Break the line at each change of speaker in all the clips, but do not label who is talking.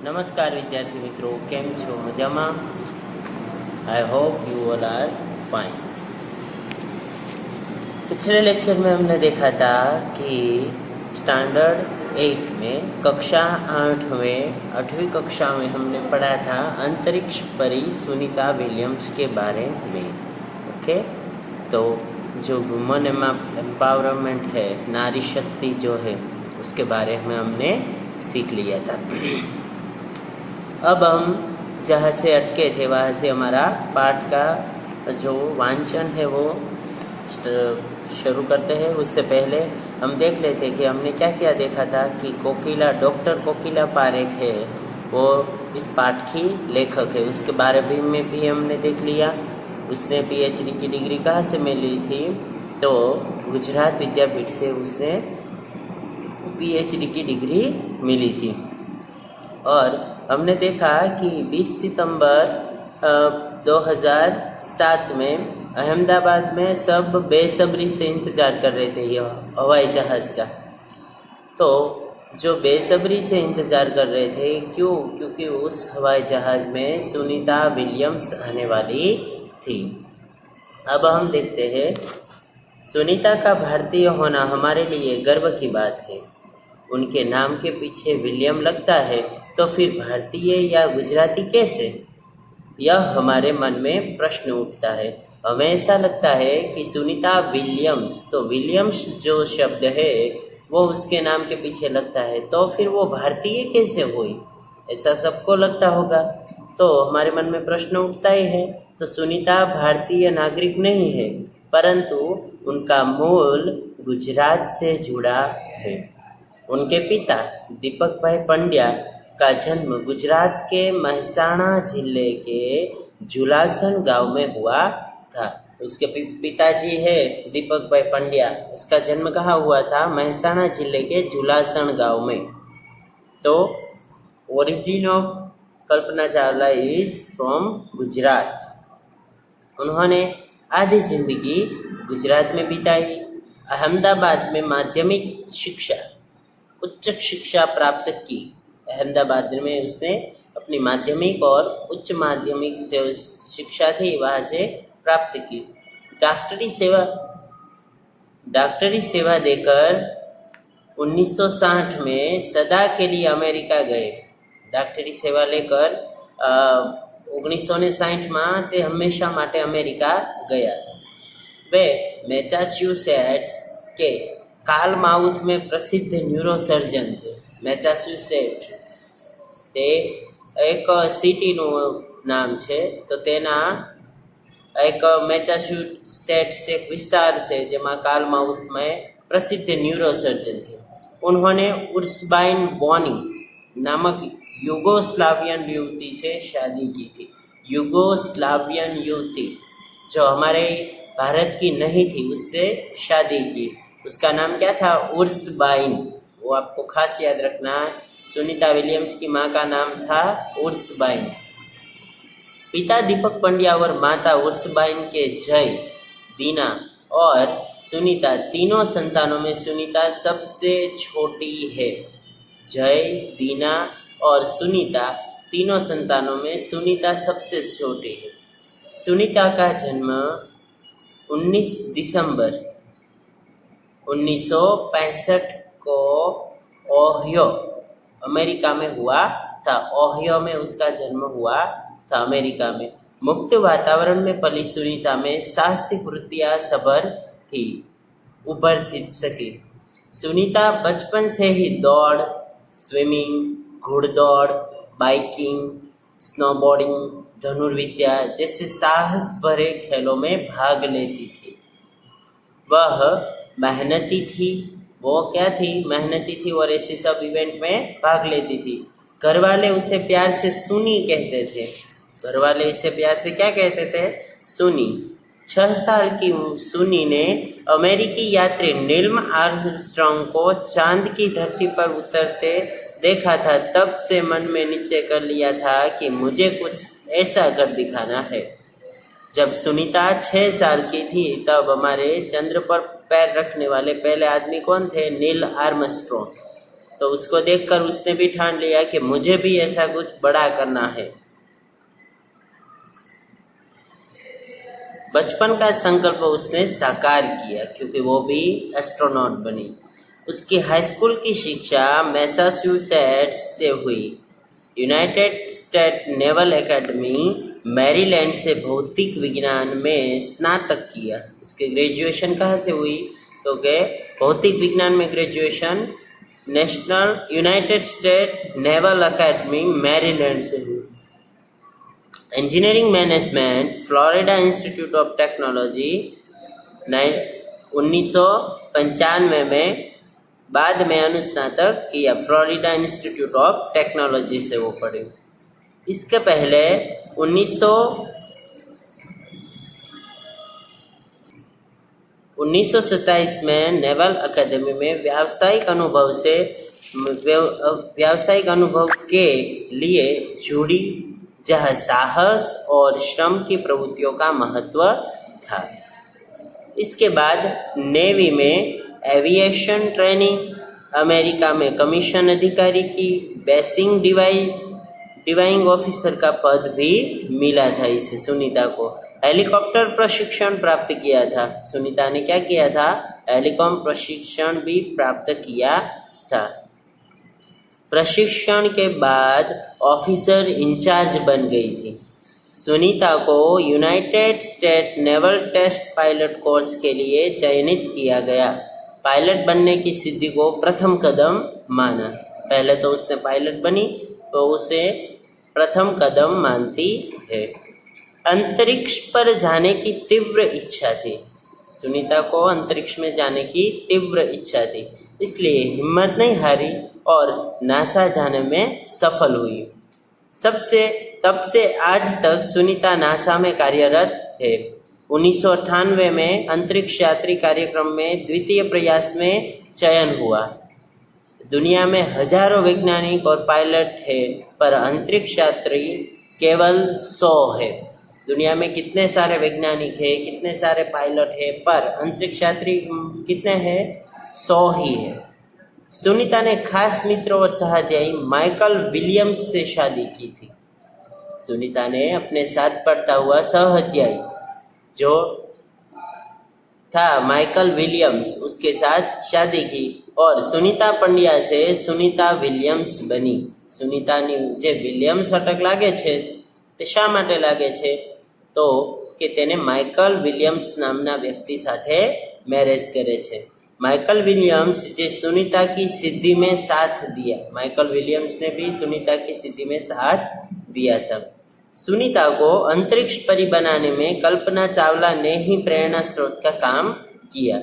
नमस्कार विद्यार्थी मित्रों, केम छो? मजामा? I hope you all are fine. पिछले लेक्चर में हमने देखा था कि स्टैंडर्ड 8 में कक्षा 8वीं कक्षा में हमने पढ़ा था अंतरिक्ष परी सुनीता विलियम्स के बारे में। ओके, तो जो वुमेन एम्पावरमेंट है, नारी शक्ति जो है, उसके बारे में हमने सीख लिया था। अब हम जहाँ से अटके थे वहाँ से हमारा पाठ का जो वांचन है वो शुरू करते हैं। उससे पहले हम देख लेते कि हमने क्या क्या देखा था कि डॉक्टर कोकिला पारेख है, वो इस पाठ की लेखक है। उसके बारे में भी हमने देख लिया। उसने पीएचडी की डिग्री कहाँ से मिली थी? तो गुजरात विद्यापीठ से उसने पीएचडी की डिग्री मिली थी। और हमने देखा कि 20 सितंबर 2007 में अहमदाबाद में सब बेसब्री से इंतज़ार कर रहे थे ये हवाई जहाज़ का। तो जो बेसब्री से इंतज़ार कर रहे थे, क्यों? क्योंकि उस हवाई जहाज़ में सुनीता विलियम्स आने वाली थी। अब हम देखते हैं, सुनीता का भारतीय होना हमारे लिए गर्व की बात है। उनके नाम के पीछे विलियम लगता है, तो फिर भारतीय या गुजराती कैसे? यह हमारे मन में प्रश्न उठता है। हमें ऐसा लगता है कि सुनीता विलियम्स, तो विलियम्स जो शब्द है वो उसके नाम के पीछे लगता है, तो फिर वो भारतीय कैसे हुई? ऐसा सबको लगता होगा, तो हमारे मन में प्रश्न उठता ही है। तो सुनीता भारतीय नागरिक नहीं है, परंतु उनका मूल गुजरात से जुड़ा है। उनके पिता दीपक भाई पंड्या का जन्म गुजरात के महसाणा जिले के जुलासन गांव में हुआ था। उसके पिताजी है दीपक भाई पंड्या, उसका जन्म कहाँ हुआ था? महसाणा जिले के जुलासन गांव में। तो origin of Kalpana Chawla is from Gujarat. उन्होंने आधी जिंदगी गुजरात में बिताई। अहमदाबाद में माध्यमिक शिक्षा, उच्च शिक्षा प्राप्त की। अहमदाबाद में उसने अपनी माध्यमिक और उच्च माध्यमिक से शिक्षा थी वहाँ से प्राप्त की। डॉक्टरी सेवा देकर 1960 में सदा के लिए अमेरिका गए। डॉक्टरी सेवा लेकर 1960 में ते हमेशा माटे अमेरिका गया। वे मैसाचुसेट्स के कालमाउथ में प्रसिद्ध न्यूरोसर्जन थे। मैसाचुसेट्स તે એક સિટીનું નામ છે, તો તેના એક मैसाचुसेट्स एक विस्तार છે જેમાં कालमाउथ में प्रसिद्ध न्यूरोसर्जन थे। उन्होंने उर्सबाइन बोनी नामक युगोस्लावियन युवती से शादी की थी। युगोस्लावियन युवती जो हमारे भारत की नहीं थी, उससे शादी की। उसका नाम क्या था? उर्सबाइन। वो आपको खास याद रखना। सुनीता विलियम्स की माँ का नाम था उर्सबाइन। पिता दीपक पंड्या और माता उर्सबाइन के जय, दीना और सुनीता तीनों संतानों में सुनीता सबसे छोटी है। जय, दीना और सुनीता तीनों संतानों में सुनीता सबसे छोटी है। सुनीता का जन्म 19 दिसंबर 1965 को ओहियो अमेरिका में हुआ था। ओहियो में उसका जन्म हुआ था, अमेरिका में। मुक्त वातावरण में पली सुनीता में साहसिक वृत्तियां सबर थी, उभर सकी। सुनीता बचपन से ही दौड़, स्विमिंग, घुड़दौड़, बाइकिंग, स्नोबोर्डिंग, धनुर्विद्या जैसे साहस भरे खेलों में भाग लेती थी। वह मेहनती थी। वो क्या थी? मेहनती थी और ऐसे सब इवेंट में भाग लेती थी। घर वाले उसे प्यार से सुनी कहते थे। घर वाले इसे प्यार से क्या कहते थे? सुनी। 6 साल की सुनी ने अमेरिकी यात्री नील आर्मस्ट्रांग को चांद की धरती पर उतरते देखा था। तब से मन में निश्चय कर लिया था कि मुझे कुछ ऐसा कर दिखाना है। जब सुनीता 6 साल की थी तब हमारे चंद्र पर पैर रखने वाले पहले आदमी कौन थे? Neil Armstrong. तो तो उसको देखकर उसने भी ठान लिया कि मुझे भी ऐसा कुछ बड़ा करना है। बचपन का संकल्प उसने साकार किया क्योंकि वो भी एस्ट्रोनॉट बनी। उसकी हाई स्कूल की शिक्षा मैसाचुसेट्स से हुई। United State naval academy Maryland से भौतिक विज्ञान में स्नातक किया। उसकी ग्रेजुएशन कहाँ से हुई? तो के भौतिक विज्ञान में graduation national United State naval academy Maryland से हुई। Engineering management Florida institute of technology 1995 में बाद में अनुस्नातक किया। फ्लोरिडा इंस्टीट्यूट ऑफ टेक्नोलॉजी से वो पढ़े। इसके पहले 1927 में नेवल एकेडमी में व्यावसायिक अनुभव के लिए जुड़ी, जहाँ साहस और श्रम की प्रवृत्तियों का महत्व था। इसके बाद नेवी में एविएशन ट्रेनिंग, अमेरिका में कमीशन अधिकारी की बेसिंग डिवाइंग ऑफिसर का पद भी मिला था इसे सुनीता को। हेलीकॉप्टर प्रशिक्षण प्राप्त किया था। सुनीता ने क्या किया था? हेलीकॉप्टर प्रशिक्षण भी प्राप्त किया था। प्रशिक्षण के बाद ऑफिसर इंचार्ज बन गई थी। सुनीता को United State naval test pilot course के लिए चयनित किया गया। पायलट बनने की सिद्धि को प्रथम कदम माना। पहले तो उसने पायलट बनी तो उसे प्रथम कदम मानती है। अंतरिक्ष पर जाने की तीव्र इच्छा थी। सुनीता को अंतरिक्ष में जाने की तीव्र इच्छा थी, इसलिए हिम्मत नहीं हारी और नासा जाने में सफल हुई। तब से आज तक सुनीता नासा में कार्यरत है। 1998 में अंतरिक्ष यात्री कार्यक्रम में द्वितीय प्रयास में चयन हुआ। दुनिया में हजारों वैज्ञानिक और पायलट है, पर अंतरिक्ष यात्री केवल 100 है। दुनिया में कितने सारे वैज्ञानिक है, कितने सारे पायलट है, पर अंतरिक्ष यात्री कितने हैं? 100 ही है। सुनीता ने खास मित्र और सहाध्यायी माइकल विलियम्स से शादी की थी। सुनीता ने अपने साथ पढ़ता हुआ सहाध्यायी जो था माइकल विलियम्स, उसके साथ शादी की और सुनीता पंड्या से सुनीता विलियम्स बनी। सुनीतानी जे विलियम्स अटक लागे छे ते शा माटे लागे छे? तो कि तेने माइकल विलियम्स नामना व्यक्ति साथे मैरेज करे छे। माइकल विलियम्स जे सुनीता की सिद्धि में साथ दिया। माइकल विलियम्स ने भी सुनीता की सिद्धि में साथ दिया था। सुनीता को अंतरिक्ष परी बनाने में कल्पना चावला ने ही प्रेरणा स्रोत का काम किया।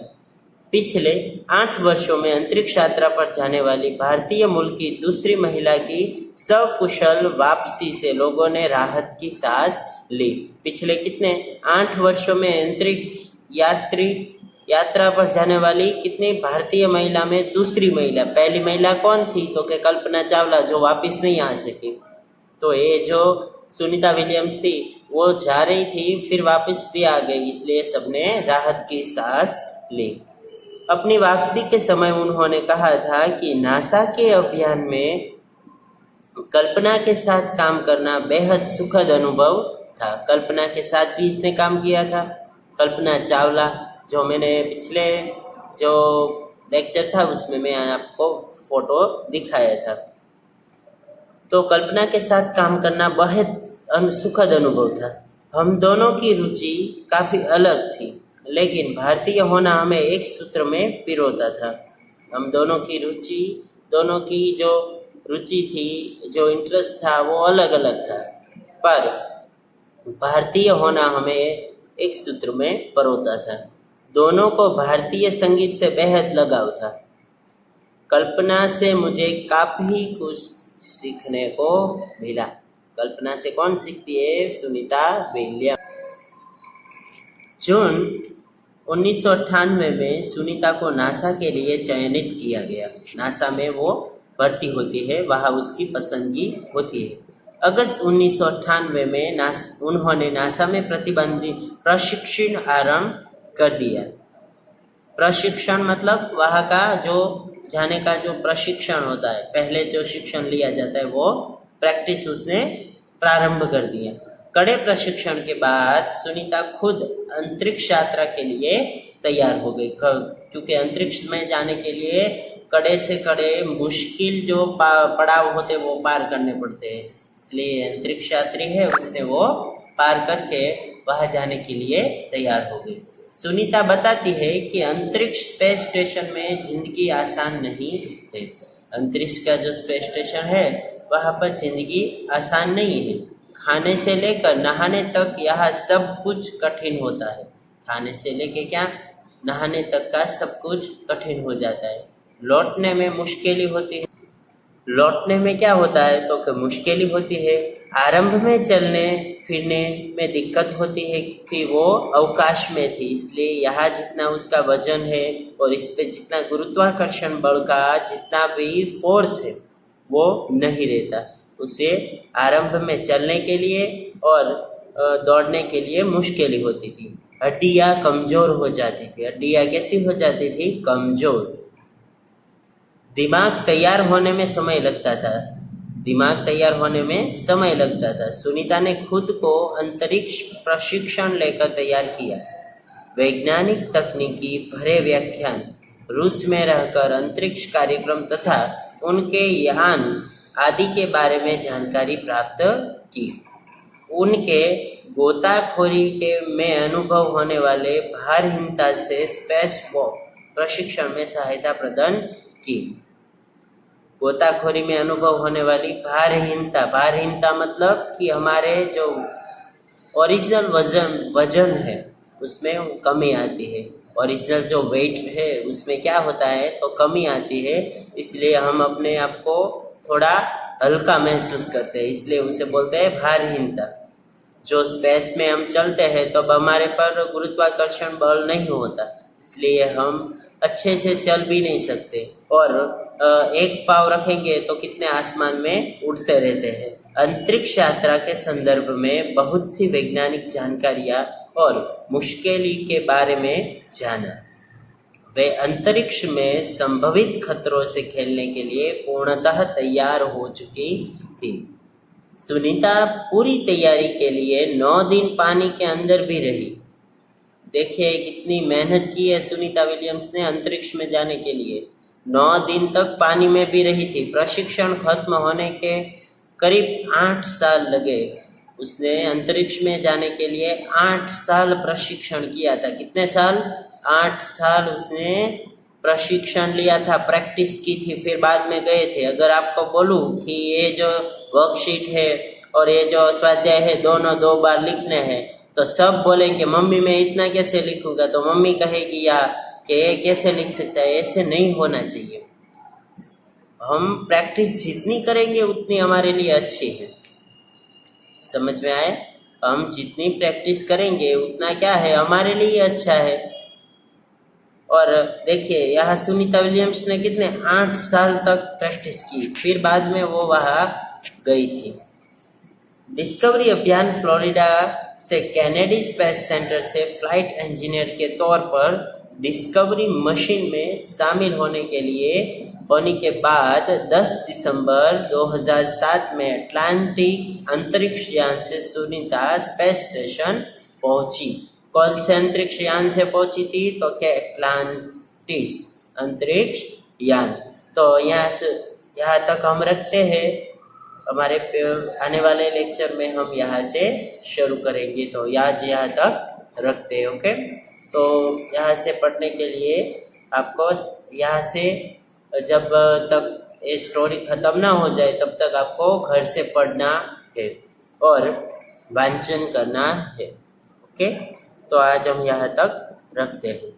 पिछले 8 वर्षों में अंतरिक्ष यात्रा पर जाने वाली भारतीय मूल की दूसरी महिला की सकुशल वापसी से लोगों ने राहत की सांस ली। पिछले कितने 8 वर्षों में अंतरिक्ष यात्रा पर जाने वाली कितनी भारतीय महिला में दूसरी महिला, पहली महिला कौन थी? तो कि कल्पना चावला, जो वापस नहीं आ सकी। तो ये जो सुनीता विलियम्स थी वो जा रही थी, फिर वापस भी आ गई, इसलिए सबने राहत की सांस ली। अपनी वापसी के समय उन्होंने कहा था कि नासा के अभियान में कल्पना के साथ काम करना बेहद सुखद अनुभव था। कल्पना के साथ भी इसने काम किया था। कल्पना चावला, जो मैंने पिछले जो लेक्चर था उसमें मैं आपको फोटो दिखाया था। तो कल्पना के साथ काम करना बेहद सुखद अनुभव था। हम दोनों की रुचि काफ़ी अलग थी, लेकिन भारतीय होना हमें एक सूत्र में पिरोता था। हम दोनों की जो रुचि थी, जो इंटरेस्ट था, वो अलग अलग था, पर भारतीय होना हमें एक सूत्र में पिरोता था। दोनों को भारतीय संगीत से बेहद लगाव था। कल्पना से मुझे काफ़ी कुछ सीखने को मिला। कल्पना से कौन सीखती है? सुनीता विलियम्स। जून 1998 में सुनीता को नासा के लिए चयनित किया गया। नासा में वो भर्ती होती है, वहाँ उसकी पसंदगी होती है। अगस्त 1998 में उन्होंने नासा में प्रशिक्षण आरंभ कर दिया। प्रशिक्षण मतलब वहाँ का जाने का जो प्रशिक्षण होता है, पहले जो शिक्षण लिया जाता है वो प्रैक्टिस उसने प्रारंभ कर दिया। कड़े प्रशिक्षण के बाद सुनीता खुद अंतरिक्ष यात्रा के लिए तैयार हो गई, क्योंकि अंतरिक्ष में जाने के लिए कड़े से कड़े मुश्किल जो पड़ाव होते वो पार करने पड़ते हैं, इसलिए अंतरिक्ष यात्री है उसने वो पार करके वहाँ जाने के लिए तैयार हो गई। सुनीता बताती है कि अंतरिक्ष स्पेस स्टेशन में जिंदगी आसान नहीं है। अंतरिक्ष का जो स्पेस स्टेशन है वहाँ पर जिंदगी आसान नहीं है। खाने से लेकर नहाने तक यहाँ सब कुछ कठिन होता है। खाने से लेकर क्या नहाने तक का सब कुछ कठिन हो जाता है। लौटने में मुश्किल होती है। लौटने में क्या होता है तो मुश्किल होती है। आरंभ में चलने फिरने में दिक्कत होती है कि वो अवकाश में थी, इसलिए यहाँ जितना उसका वजन है और इस पे जितना गुरुत्वाकर्षण बल का जितना भी फोर्स है वो नहीं रहता। उसे आरंभ में चलने के लिए और दौड़ने के लिए मुश्किल होती थी। हड्डियाँ कमज़ोर हो जाती थी। हड्डियाँ कैसी हो जाती थी? कमज़ोर। दिमाग तैयार होने में समय लगता था। दिमाग तैयार होने में समय लगता था। सुनीता ने खुद को अंतरिक्ष प्रशिक्षण लेकर तैयार किया। वैज्ञानिक तकनीकी भरे व्याख्यान, रूस में रहकर अंतरिक्ष कार्यक्रम तथा उनके यान आदि के बारे में जानकारी प्राप्त की। उनके गोताखोरी के में अनुभव होने वाले भारहीनता से स्पेस वॉक प्रशिक्षण में सहायता प्रदान की। गोताखोरी में अनुभव होने वाली भारहीनता मतलब कि हमारे जो ओरिजिनल वजन है उसमें कमी आती है। ओरिजिनल जो वेट है उसमें क्या होता है तो कमी आती है, इसलिए हम अपने आप को थोड़ा हल्का महसूस करते हैं, इसलिए उसे बोलते हैं भारहीनता। जो स्पेस में हम चलते हैं तो अब हमारे पर गुरुत्वाकर्षण बल नहीं होता, इसलिए हम अच्छे से चल भी नहीं सकते और एक पाँव रखेंगे तो कितने आसमान में उड़ते रहते हैं। अंतरिक्ष यात्रा के संदर्भ में बहुत सी वैज्ञानिक जानकारियाँ और मुश्किल के बारे में जाना। वे अंतरिक्ष में संभवित खतरों से खेलने के लिए पूर्णतः तैयार हो चुकी थी। सुनीता पूरी तैयारी के लिए 9 दिन पानी के अंदर भी रही। देखिए कितनी मेहनत की है सुनीता विलियम्स ने अंतरिक्ष में जाने के लिए। 9 दिन तक पानी में भी रही थी। प्रशिक्षण खत्म होने के करीब 8 साल लगे। उसने अंतरिक्ष में जाने के लिए 8 साल प्रशिक्षण किया था। कितने साल? 8 साल उसने प्रशिक्षण लिया था, प्रैक्टिस की थी, फिर बाद में गए थे। अगर आपको बोलूँ कि ये जो वर्कशीट है और ये जो स्वाध्याय है दोनों 2 बार लिखने हैं तो सब बोलेंगे मम्मी मैं इतना कैसे लिखूंगा, तो मम्मी कहेगी या कि ये कैसे लिख सकता है। ऐसे नहीं होना चाहिए। हम प्रैक्टिस जितनी करेंगे उतनी हमारे लिए अच्छी है। समझ में आए? हम जितनी प्रैक्टिस करेंगे उतना क्या है हमारे लिए अच्छा है। और देखिए यहाँ सुनीता विलियम्स ने कितने 8 साल तक प्रैक्टिस की, फिर बाद में वो वहाँ गई थी। डिस्कवरी अभियान फ्लोरिडा से कैनेडी स्पेस सेंटर से फ्लाइट इंजीनियर के तौर पर डिस्कवरी मशीन में शामिल होने के बाद 10 दिसंबर 2007 में अटलांटिक अंतरिक्ष यान से सुनीता स्पेस स्टेशन पहुंची। कौन से अंतरिक्ष यान से पहुंची थी? तो क्या अटलांटिस अंतरिक्ष यान। तो यहाँ तक हम रखते हैं। हमारे आने वाले लेक्चर में हम यहाँ से शुरू करेंगे, तो यहाँ तक रखते हैं। ओके, तो यहाँ से पढ़ने के लिए आपको यहाँ से जब तक ये स्टोरी ख़त्म ना हो जाए तब तक आपको घर से पढ़ना है और वांचन करना है। ओके, तो आज हम यहाँ तक रखते हैं।